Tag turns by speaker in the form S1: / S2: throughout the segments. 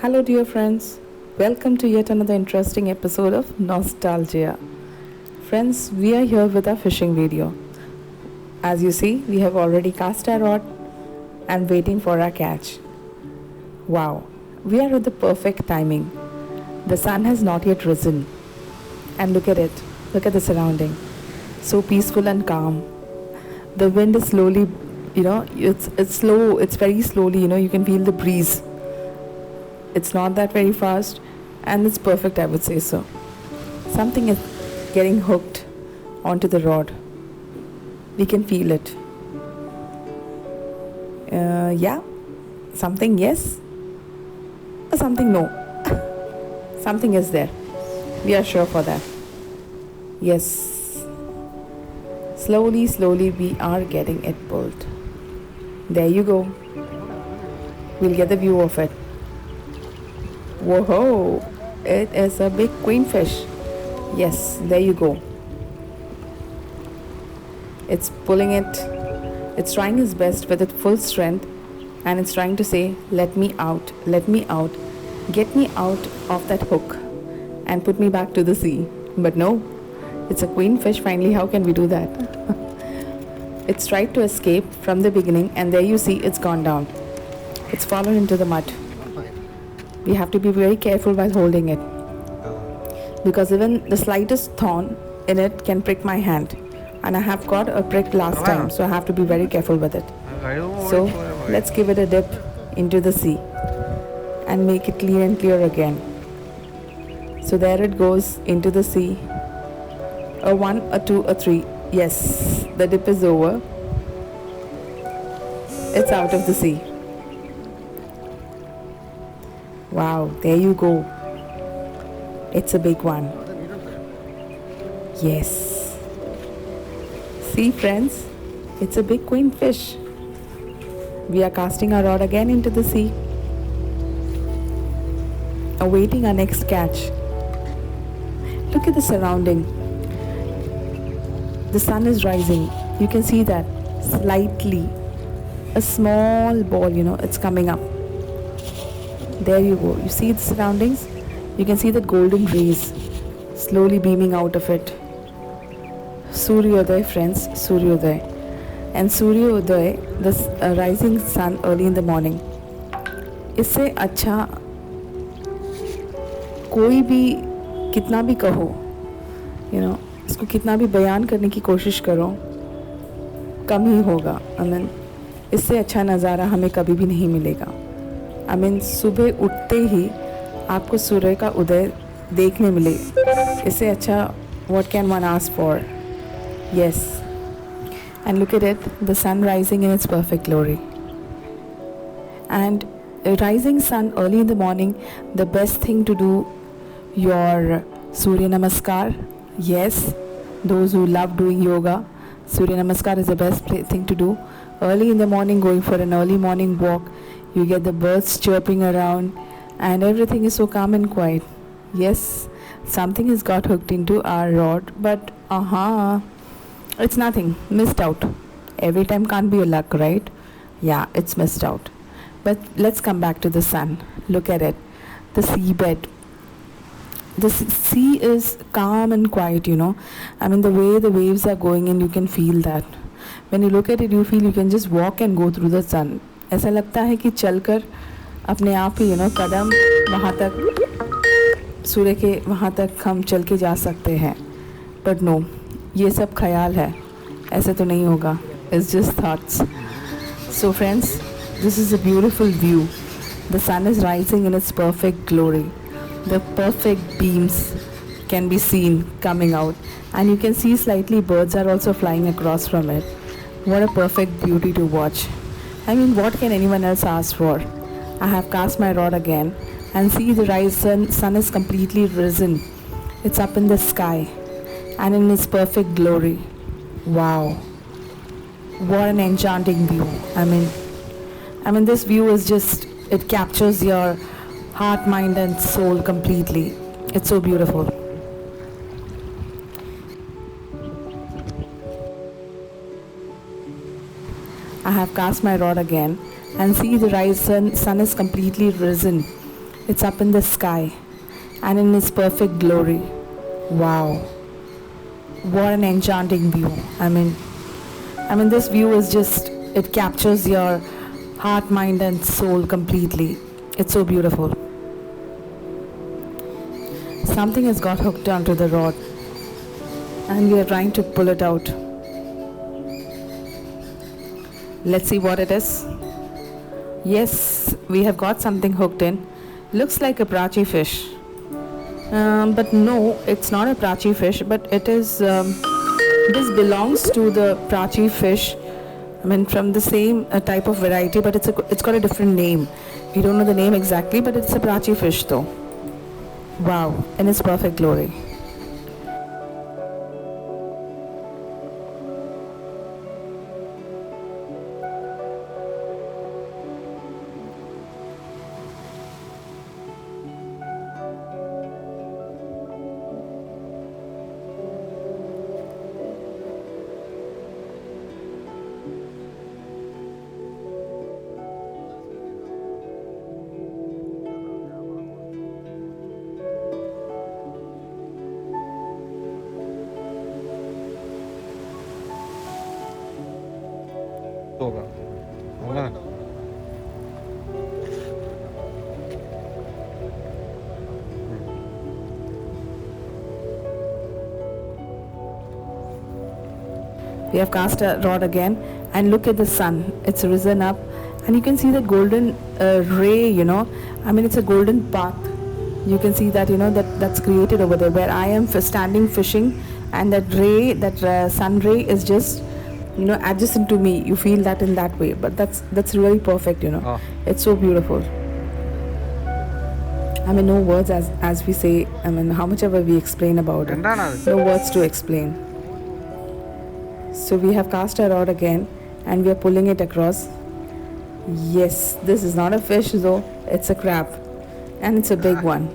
S1: Hello, dear friends. Welcome to yet another interesting episode of Nostalgia. Friends, we are here with our fishing video. As you see, we have already cast our rod and waiting for our catch. Wow, we are at the perfect timing. The sun has not yet risen. And look at it. Look at the surrounding. So peaceful and calm. The wind is slowly, it's slow, it's very slowly, you can feel the breeze. It's not that very fast and it's perfect, I would say so. Something is getting hooked onto the rod. We can feel it. Yeah, something yes, or something no. Something is there. We are sure for that. Yes. Slowly, slowly we are getting it pulled. There you go. We'll get the view of it. Whoa, it is a big queenfish. Yes, there you go. It's pulling it. It's trying its best with its full strength and it's trying to say, let me out, get me out of that hook and put me back to the sea. But no, it's a queenfish finally. How can we do that? It's tried to escape from the beginning and there you see it's gone down. It's fallen into the mud. We have to be very careful while holding it because even the slightest thorn in it can prick my hand and I have got a prick last time, so I have to be very careful with it. So let's give it a dip into the sea and make it clear and clear again. So there it goes into the sea. A 1, a 2, a 3. Yes, the dip is over. It's out of the sea. Wow, there you go. It's a big one. Yes. See friends, it's a big queenfish. We are casting our rod again into the sea, awaiting our next catch. Look at the surrounding. The sun is rising. You can see that slightly. A small ball, it's coming up. There you go. You see the surroundings? You can see the golden rays slowly beaming out of it. Suryodaya, friends, Suryodaya. And Suryodaya, the rising sun early in the morning. इससे अच्छा कोई भी कितना भी कहो, इसको कितना भी बयान करने की कोशिश करो, कम ही होगा. इससे अच्छा नज़ारा हमें कभी भी नहीं मिलेगा. सुबह उठते ही आपको सूर्य का उदय देखने मिले, इससे अच्छा what can one ask for? Yes. And look at it, the sun rising in its perfect glory. And a rising sun early in the morning, the best thing to do your Surya Namaskar. Yes, those who love doing yoga, Surya Namaskar is the best thing to do. Early in the morning, going for an early morning walk, you get the birds chirping around and everything is so calm and quiet. Yes, something has got hooked into our rod, but it's nothing, missed out. Every time can't be a luck, right? Yeah, it's missed out. But let's come back to the sun. Look at it, the seabed. The sea is calm and quiet, the way the waves are going in, you can feel that. When you look at it, you feel you can just walk and go through the sun. ऐसा लगता है कि चलकर अपने आप ही कदम वहाँ तक सूर्य के वहाँ तक हम चल के जा सकते हैं. बट नो, ये सब ख्याल है, ऐसे तो नहीं होगा. It's just thoughts. So friends, this is a beautiful view. The sun is rising in its perfect glory. The perfect beams can be seen coming out and you can see slightly birds are also flying across from it. What a perfect beauty to watch. What can anyone else ask for? I have cast my rod again and see the sun is completely risen. It's up in the sky and in its perfect glory. Wow. What an enchanting view. This view is just, it captures your heart, mind and soul completely. It's so beautiful. I have cast my rod again and see the sun is completely risen. It's up in the sky and in its perfect glory. Wow, what an enchanting view. I mean this view is just, it captures your heart, mind and soul completely. It's so beautiful. Something has got hooked onto the rod and we are trying to pull it out. Let's see what it is. Yes, we have got something hooked in. Looks like a prachi fish. But no, it's not a prachi fish, but it is, this belongs to the prachi fish. I mean, from the same type of variety, but it's got a different name. We don't know the name exactly, but it's a prachi fish though. Wow, in its perfect glory.
S2: होगा होगा
S1: We have cast a rod again and look at the sun. It's risen up and you can see the golden ray, I mean, it's a golden path. You can see that, that's created over there where I am standing fishing, and that ray, that sun ray is just, adjacent to me. You feel that in that way, but that's really perfect.
S2: Oh.
S1: It's so beautiful. I mean, no words, as we say. I mean, how much ever we explain about it, no words to explain. So we have cast our rod again and we are pulling it across. Yes, this is not a fish though, it's a crab, and it's a big one.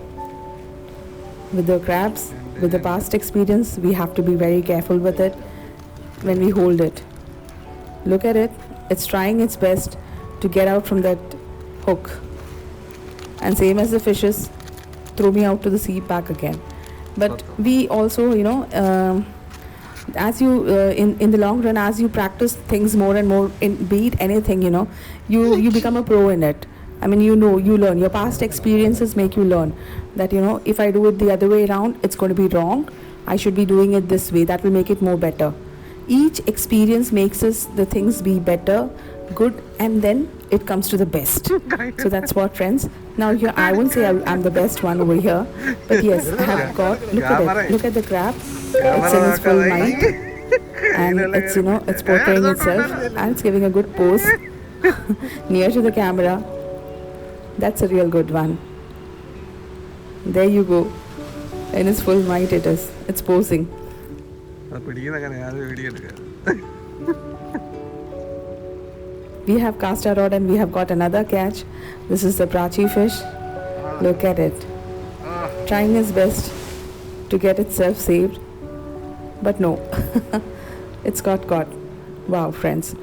S1: With the crabs, with the past experience, we have to be very careful with it when we hold it. Look at it, it's trying its best to get out from that hook, and same as the fishes, throw me out to the sea back again. But we also, as you in the long run, as you practice things more and more, in be it anything, you become a pro in it. I mean, you learn. Your past experiences make you learn that, if I do it the other way around, it's going to be wrong. I should be doing it this way. That will make it more better. Each experience makes us the things be better, good, and then it comes to the best. So that's what, friends. Now here, I won't say I'm the best one over here, but yes, I have got, look at it. Look at the crab. It's in its full might, and it's, it's portraying itself, and it's giving a good pose near to the camera. That's a real good one. There you go. In its full might it is. It's posing. We have cast our rod and we have got another catch. This is the prachi fish. Look at it. Trying its best to get itself saved. But no. It's got caught. Wow, friends.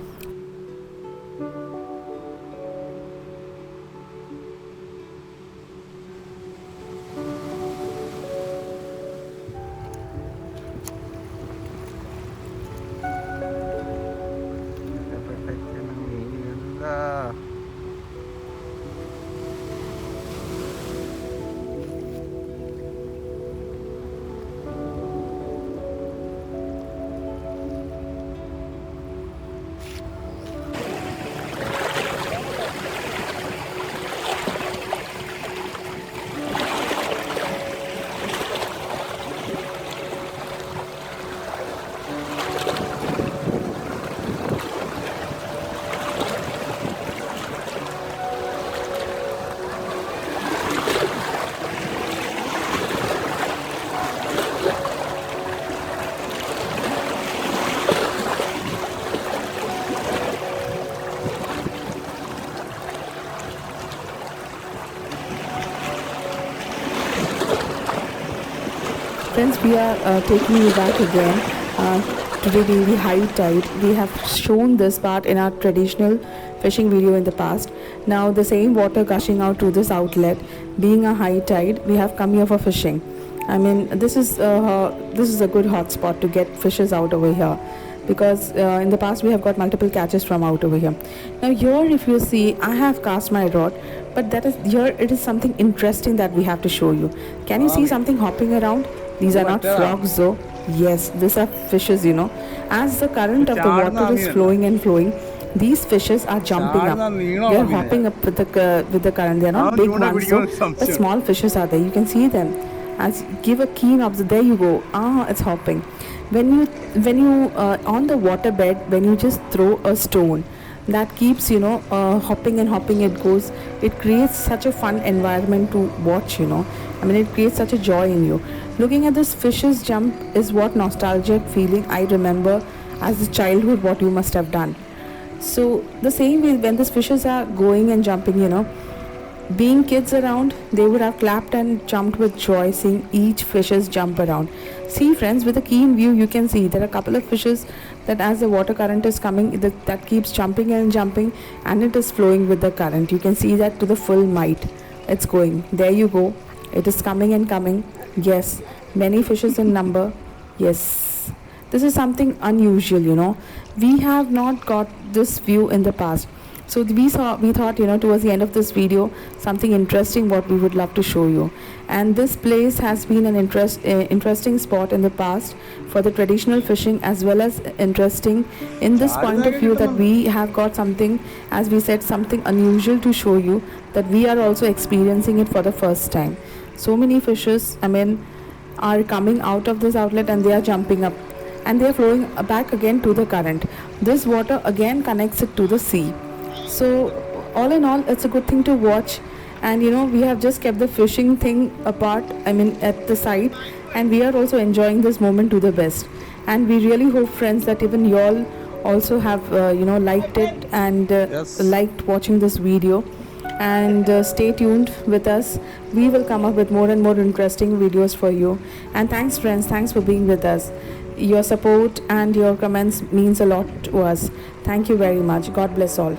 S1: Friends, we are taking you back again. Today being the high tide, we have shown this part in our traditional fishing video in the past. Now the same water gushing out to this outlet, being a high tide, we have come here for fishing. I mean, this is a good hot spot to get fishes out over here, because in the past we have got multiple catches from out over here. Now here, if you see, I have cast my rod, but that is here. It is something interesting that we have to show you. Can you see something hopping around? These are not frogs though. Yes, these are fishes. As the current of the water is flowing and flowing, these fishes are jumping up. They are hopping up with the current. They are not big ones, but small fishes are there. You can see them. As give a keen observation, there you go. It's hopping. When you on the waterbed, when you just throw a stone, that keeps hopping and hopping, it creates such a fun environment to watch. I mean, it creates such a joy in you. Looking at this fishes jump is what nostalgic feeling I remember as a childhood, what you must have done. So the same way, when these fishes are going and jumping, being kids around, they would have clapped and jumped with joy seeing each fishes jump around. See friends, with a keen view you can see there are a couple of fishes that as the water current is coming, that keeps jumping and jumping, and it is flowing with the current. You can see that to the full might. It's going. There you go. It is coming and coming. Yes, many fishes in number. Yes. This is something unusual, We have not got this view in the past. So we thought, towards the end of this video, something interesting what we would love to show you. And this place has been an interesting spot in the past for the traditional fishing, as well as interesting in this point of view that we have got something, as we said, something unusual to show you, that we are also experiencing it for the first time. So many fishes, are coming out of this outlet and they are jumping up. And they are flowing back again to the current. This water again connects it to the sea. So all in all, it's a good thing to watch. And we have just kept the fishing thing apart, at the side, and we are also enjoying this moment to the best. And we really hope, friends, that even you all also have liked it and
S2: Yes.
S1: liked watching this video. And stay tuned with us. We will come up with more and more interesting videos for you. And thanks friends, thanks for being with us. Your support and your comments means a lot to us. Thank you very much. God bless all.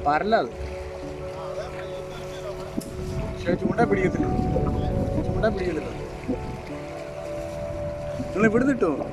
S2: പരലത് പക്ഷെ ചൂണ്ട പിടിക്കത്തില്ല നിങ്ങൾ ഇവിടുന്ന് കിട്ടുമോ?